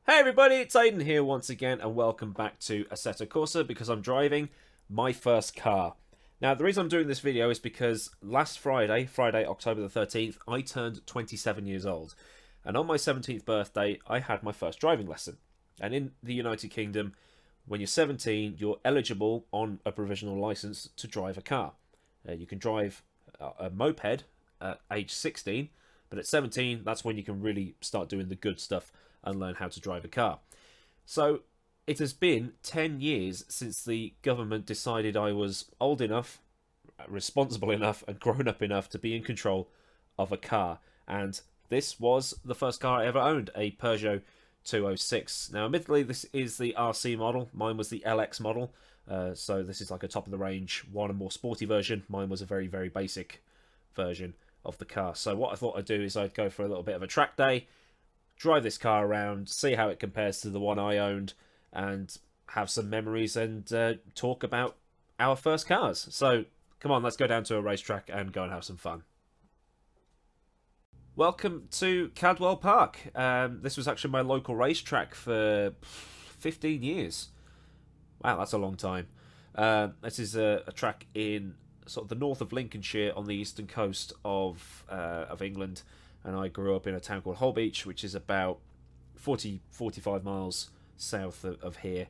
Hey everybody, it's Aiden here once again, and welcome back to Assetto Corsa because I'm driving my first car. Now, the reason I'm doing this video is because last Friday, October the 13th, I turned 27 years old. And on my 17th birthday, I had my first driving lesson. And in the United Kingdom, when you're 17, you're eligible on a provisional license to drive a car. You can drive a moped at age 16, but at 17, that's when you can really start doing the good stuff and learn how to drive a car. So it has been 10 years since the government decided I was old enough, responsible enough, and grown up enough to be in control of a car. And this was the first car I ever owned, a Peugeot 206. Now, admittedly, this is the RC model. Mine was the LX model. So this is like a top-of-the-range one, a more sporty version. Mine was a very, very basic version of the car. So what I thought I'd do is I'd go for a little bit of a track day, drive this car around, see how it compares to the one I owned, and have some memories and talk about our first cars. So, come on, let's go down to a racetrack and go and have some fun. Welcome to Cadwell Park. This was actually my local racetrack for 15 years. Wow, that's a long time. This is a track in sort of the north of Lincolnshire on the eastern coast of England. And I grew up in a town called Holbeach, which is about 45 miles south of here.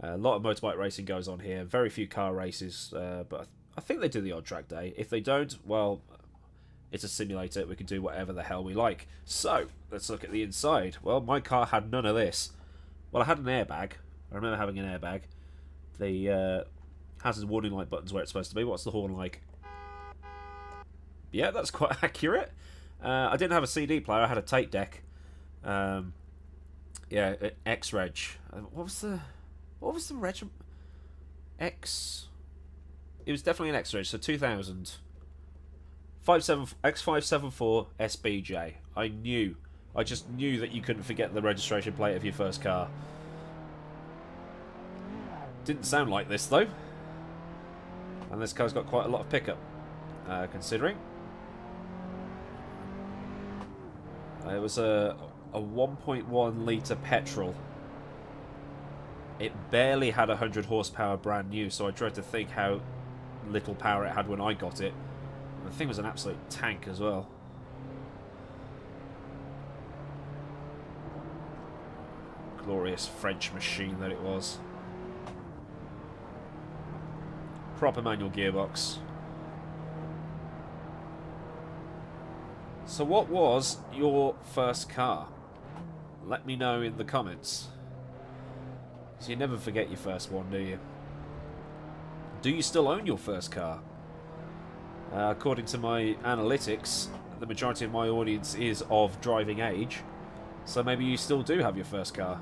A lot of motorbike racing goes on here. Very few car races, but I think they do the odd track day. If they don't, well, it's a simulator. We can do whatever the hell we like. So, let's look at the inside. Well, my car had none of this. Well, I had an airbag. I remember having an airbag. The hazard warning light button's where it's supposed to be. What's the horn like? Yeah, that's quite accurate. I didn't have a CD player. I had a tape deck. Yeah, X-Reg. What was the reg? X. It was definitely an X-Reg. So 2000. X574 SBJ. I just knew that you couldn't forget the registration plate of your first car. Didn't sound like this though. And this car's got quite a lot of pickup, considering. It was a 1.1 litre petrol. It barely had 100 horsepower brand new, so I tried to think how little power it had when I got it. And the thing was an absolute tank as well. Glorious French machine that it was. Proper manual gearbox. So what was your first car? Let me know in the comments. Because you never forget your first one, do you? Do you still own your first car? According to my analytics, the majority of my audience is of driving age. So maybe you still do have your first car.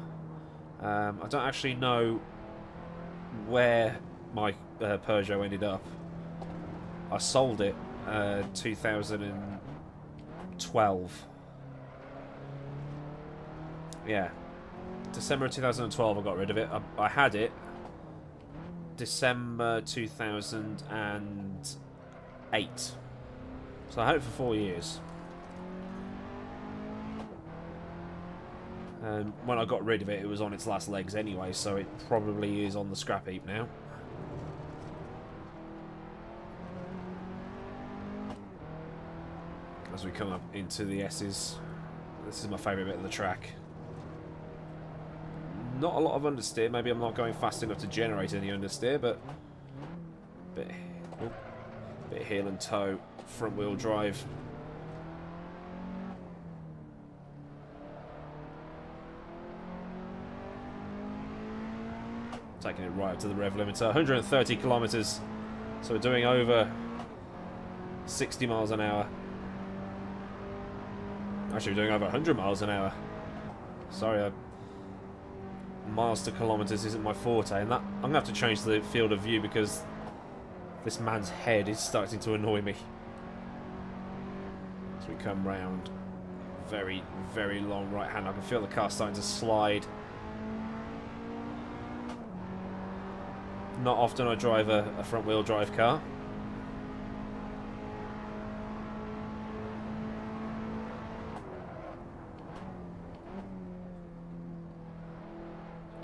I don't actually know where my Peugeot ended up. I sold it 2012. Yeah, December 2012 I got rid of it. I had it December 2008, so I had it for 4 years. And when I got rid of it, it was on its last legs anyway, so it probably is on the scrap heap now. As we come up into the S's, this is my favourite bit of the track. Not a lot of understeer. Maybe I'm not going fast enough to generate any understeer, but bit heel and toe, front wheel drive. Taking it right up to the rev limiter, 130 kilometers. So we're doing over 60 miles an hour. Actually, we're doing over 100 miles an hour. Sorry, miles to kilometers isn't my forte, and that I'm gonna have to change the field of view because this man's head is starting to annoy me. As we come round, very, very long right hand. I can feel the car starting to slide. Not often I drive a front wheel drive car.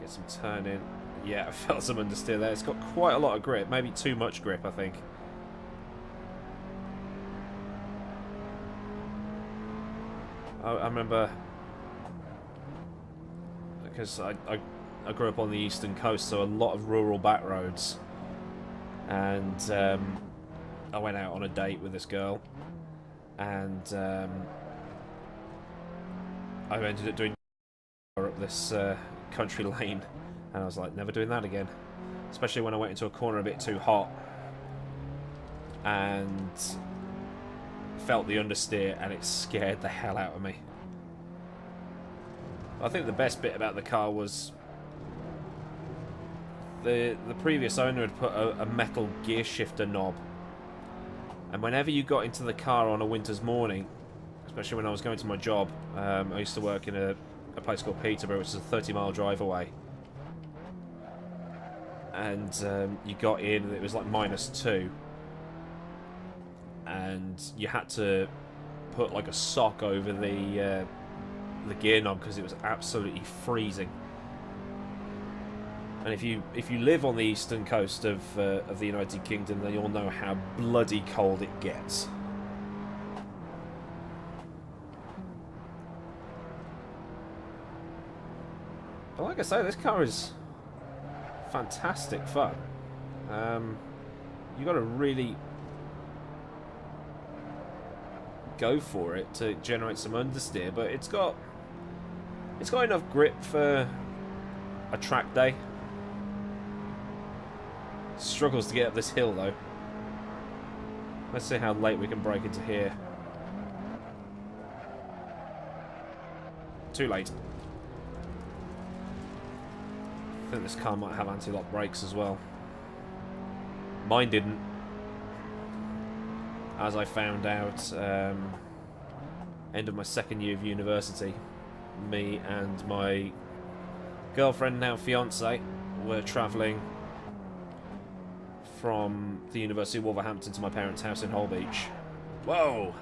Get some turning. Yeah, I felt some understeer there. It's got quite a lot of grip. Maybe too much grip, I think. I remember... Because I grew up on the eastern coast, so a lot of rural back roads. And I went out on a date with this girl. And I ended up doing up this country lane. And I was like, never doing that again. Especially when I went into a corner a bit too hot. And felt the understeer, and it scared the hell out of me. I think the best bit about the car was the previous owner had put a metal gear shifter knob. And whenever you got into the car on a winter's morning, especially when I was going to my job, I used to work in a place called Peterborough, which is a 30-mile drive away. And you got in, and it was like -2. And you had to put like a sock over the gear knob because it was absolutely freezing. And if you live on the eastern coast of the United Kingdom, then you'll know how bloody cold it gets. But like I say, this car is fantastic fun. You got to really go for it to generate some understeer, but it's got enough grip for a track day. Struggles to get up this hill though. Let's see how late we can break into here. Too late. I think this car might have anti-lock brakes as well. Mine didn't. As I found out, end of my second year of university, me and my girlfriend, now fiance, were travelling from the University of Wolverhampton to my parents' house in Holbeach. Whoa!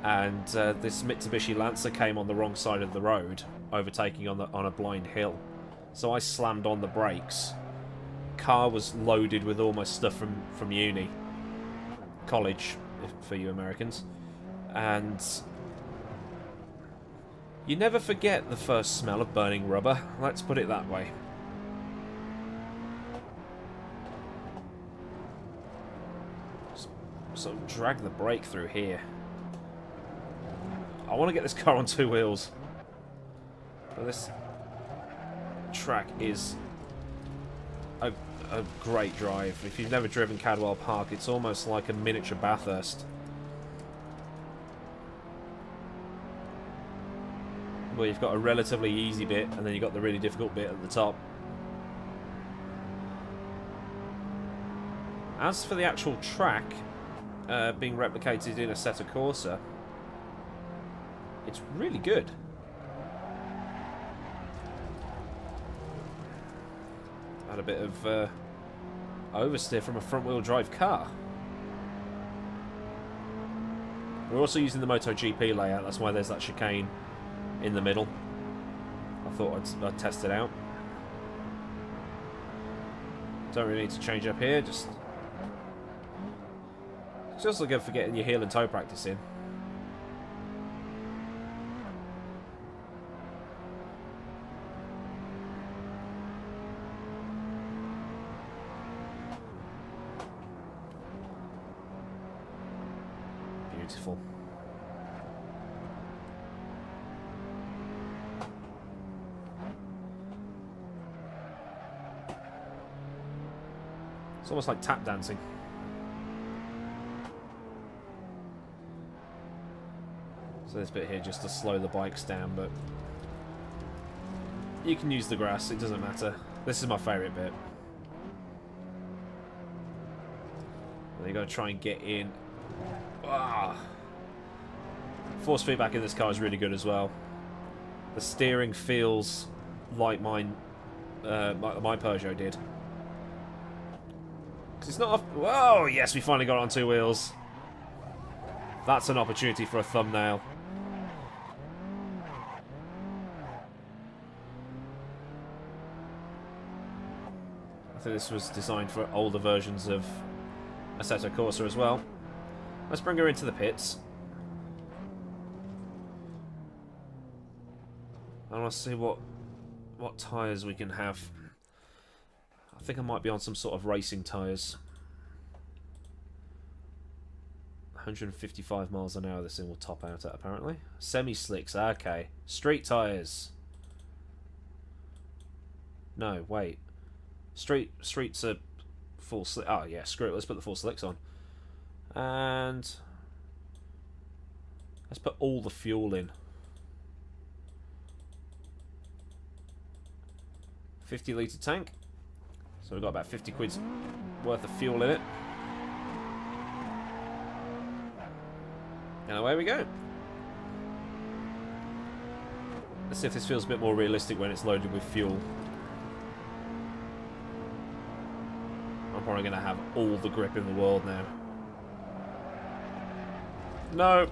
And this Mitsubishi Lancer came on the wrong side of the road, overtaking on a blind hill. So I slammed on the brakes. Car was loaded with all my stuff from uni. College, for you Americans. And you never forget the first smell of burning rubber, let's put it that way. So drag the brake through here. I want to get this car on 2 wheels. But this track is a great drive. If you've never driven Cadwell Park, it's almost like a miniature Bathurst. Where you've got a relatively easy bit, and then you've got the really difficult bit at the top. As for the actual track being replicated in Assetto Corsa, it's really good. Had a bit of oversteer from a front-wheel drive car. We're also using the MotoGP layout, that's why there's that chicane in the middle. I thought I'd test it out. Don't really need to change up here, it's also good for getting your heel and toe practice in. Beautiful. It's almost like tap dancing. So this bit here just to slow the bikes down, but you can use the grass, it doesn't matter. This is my favourite bit. And you got to try and get in. Ah. Force feedback in this car is really good as well. The steering feels like mine, my Peugeot did. Because it's not off. Whoa! Yes, we finally got it on 2 wheels. That's an opportunity for a thumbnail. I think this was designed for older versions of Assetto Corsa as well. Let's bring her into the pits. I want to see what tyres we can have. I think I might be on some sort of racing tyres. 155 miles an hour this thing will top out at, apparently. Semi-slicks, okay. Street tyres. No, wait. Streets are full slick. Oh, yeah, screw it. Let's put the full slicks on. And let's put all the fuel in. 50-litre tank. So we've got about 50 quid's worth of fuel in it. And away we go. Let's see if this feels a bit more realistic when it's loaded with fuel. I'm probably going to have all the grip in the world now. No!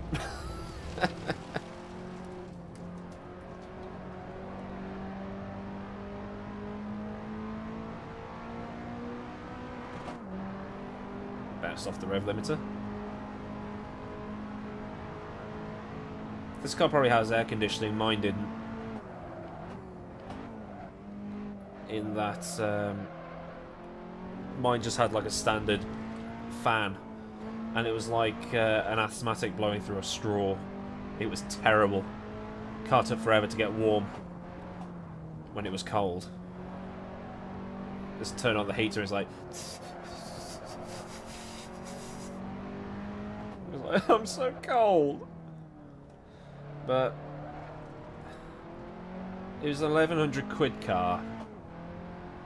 Bounced off the rev limiter. This car probably has air conditioning, mine didn't. In that, mine just had like a standard fan. And it was like an asthmatic blowing through a straw. It was terrible. Car took forever to get warm when it was cold. Just turn on the heater, it's like... I'm so cold. But it was an 1100 quid car.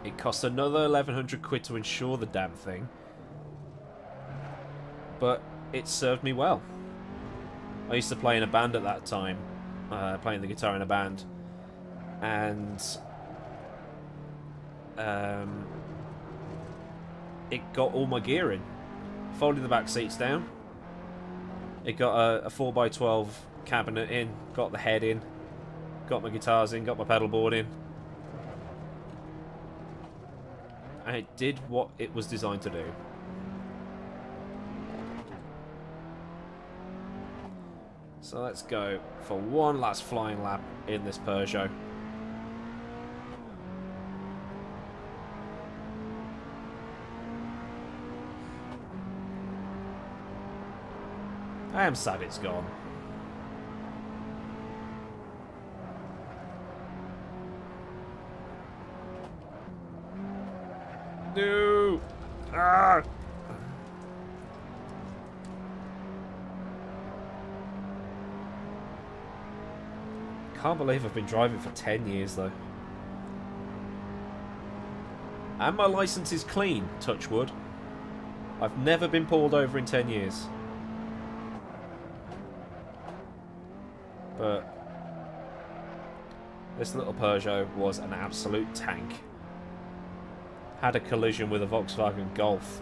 It cost another 1100 quid to insure the damn thing. But it served me well. I used to play in a band at that time, playing the guitar in a band, and it got all my gear in. Folded the back seats down. It got a 4x12 cabinet in, got the head in, got my guitars in, got my pedal board in. And it did what it was designed to do. So let's go for one last flying lap in this Peugeot. I am sad it's gone. No! Ah! Can't believe I've been driving for 10 years though. And my license is clean, touch wood. I've never been pulled over in 10 years. But this little Peugeot was an absolute tank. Had a collision with a Volkswagen Golf.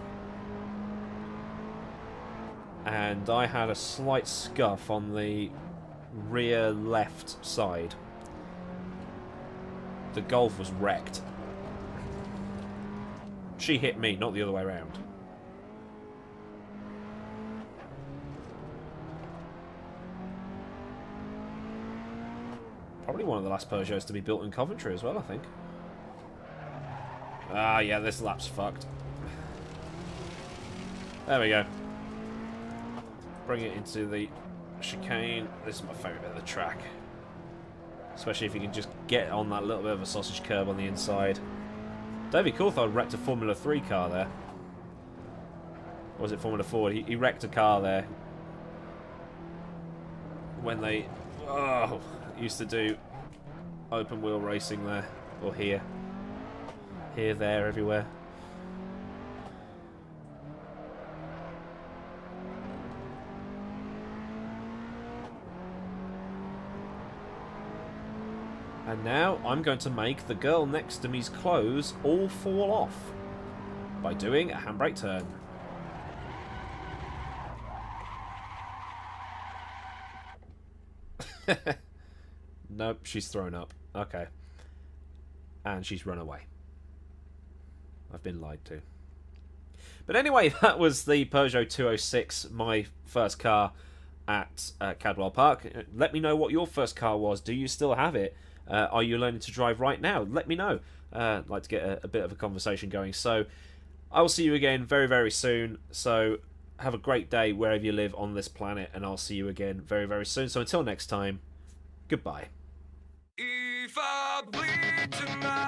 And I had a slight scuff on the rear left side. The Golf was wrecked. She hit me, not the other way around. Probably one of the last Peugeots to be built in Coventry as well, I think. Ah, yeah, this lap's fucked. There we go. Bring it into the chicane. This is my favourite bit of the track. Especially if you can just get on that little bit of a sausage curb on the inside. David Coulthard wrecked a Formula 3 car there. Or was it Formula 4? He wrecked a car there. When they used to do open wheel racing there. Or here. Here, there, everywhere. And now I'm going to make the girl next to me's clothes all fall off by doing a handbrake turn. Nope, she's thrown up. Okay. And she's run away. I've been lied to. But anyway, that was the Peugeot 206, my first car at Cadwell Park. Let me know what your first car was. Do you still have it? Are you learning to drive right now? Let me know. I'd like to get a bit of a conversation going. So I will see you again very, very soon. So have a great day wherever you live on this planet, and I'll see you again very, very soon. So until next time, goodbye. If I bleed tonight